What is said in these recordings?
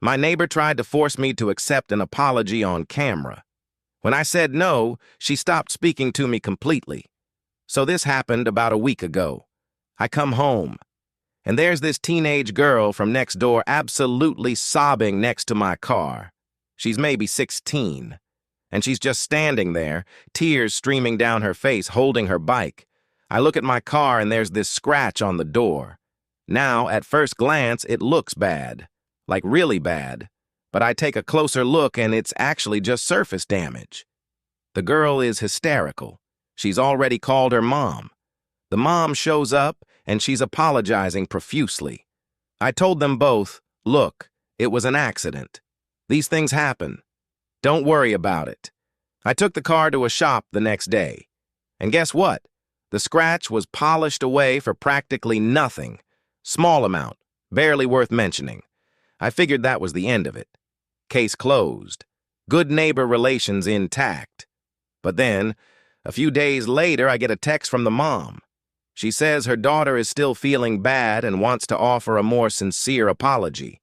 My neighbor tried to force me to accept an apology on camera. When I said no, she stopped speaking to me completely. So this happened about a week ago. I come home, and there's this teenage girl from next door absolutely sobbing next to my car. She's maybe 16, and she's just standing there, tears streaming down her face, holding her bike. I look at my car, and there's this scratch on the door. Now, at first glance, it looks bad, like really bad, but I take a closer look, and it's actually just surface damage. The girl is hysterical. She's already called her mom. The mom shows up, and she's apologizing profusely. I told them both, look, it was an accident. These things happen. Don't worry about it. I took the car to a shop the next day. And guess what? The scratch was polished away for practically nothing. Small amount, barely worth mentioning. I figured that was the end of it. Case closed. Good neighbor relations intact. But then, a few days later, I get a text from the mom. She says her daughter is still feeling bad and wants to offer a more sincere apology.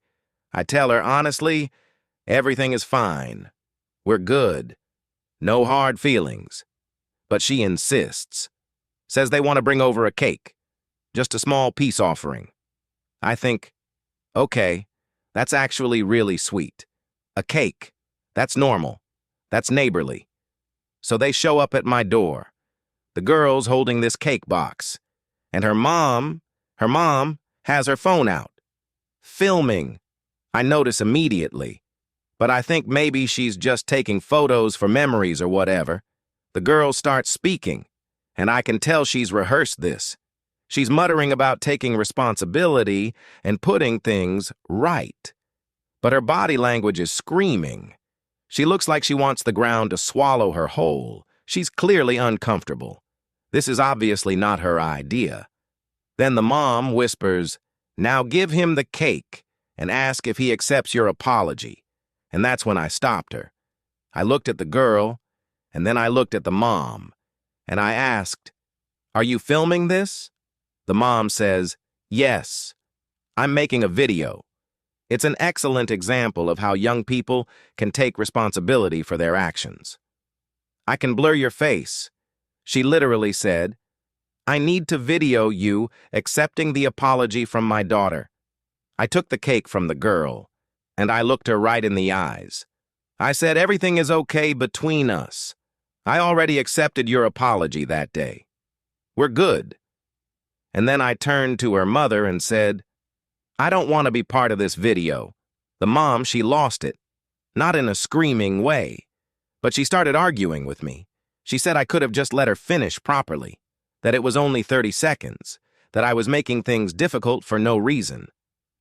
I tell her, honestly, everything is fine. We're good. No hard feelings. But she insists. Says they want to bring over a cake. Just a small peace offering. I think, okay, that's actually really sweet. A cake. That's normal. That's neighborly. So they show up at my door. The girl's holding this cake box. And her mom has her phone out. Filming. I notice immediately. But I think maybe she's just taking photos for memories or whatever. The girl starts speaking, and I can tell she's rehearsed this. She's muttering about taking responsibility and putting things right. But her body language is screaming. She looks like she wants the ground to swallow her whole. She's clearly uncomfortable. This is obviously not her idea. Then the mom whispers, "Now give him the cake and ask if he accepts your apology." And that's when I stopped her. I looked at the girl, and then I looked at the mom, and I asked, "Are you filming this?" The mom says, "Yes, I'm making a video." It's an excellent example of how young people can take responsibility for their actions. "I can blur your face." She literally said, "I need to video you accepting the apology from my daughter." I took the cake from the girl, and I looked her right in the eyes. I said, "Everything is okay between us. I already accepted your apology that day. We're good." And then I turned to her mother and said, "I don't want to be part of this video." The mom, she lost it. Not in a screaming way, but she started arguing with me. She said I could have just let her finish properly, that it was only 30 seconds, that I was making things difficult for no reason.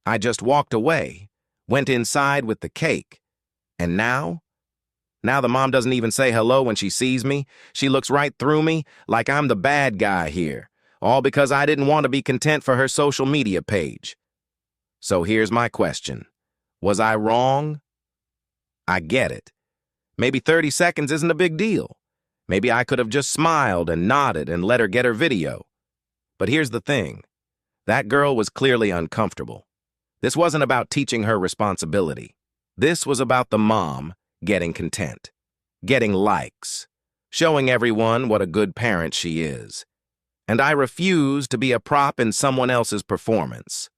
I just walked away, went inside with the cake, and now the mom doesn't even say hello when she sees me. She looks right through me like I'm the bad guy here, all because I didn't want to be content for her social media page. So here's my question. Was I wrong? I get it. Maybe 30 seconds isn't a big deal. Maybe I could have just smiled and nodded and let her get her video. But here's the thing. That girl was clearly uncomfortable. This wasn't about teaching her responsibility. This was about the mom getting content, getting likes, showing everyone what a good parent she is. And I refuse to be a prop in someone else's performance.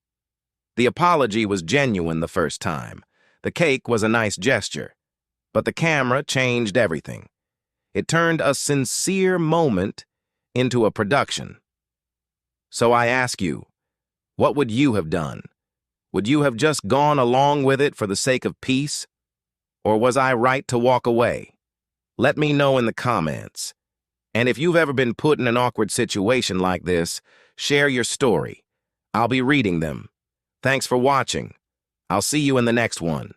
The apology was genuine the first time. The cake was a nice gesture. But the camera changed everything. It turned a sincere moment into a production. So I ask you, what would you have done? Would you have just gone along with it for the sake of peace? Or was I right to walk away? Let me know in the comments. And if you've ever been put in an awkward situation like this, share your story. I'll be reading them. Thanks for watching. I'll see you in the next one.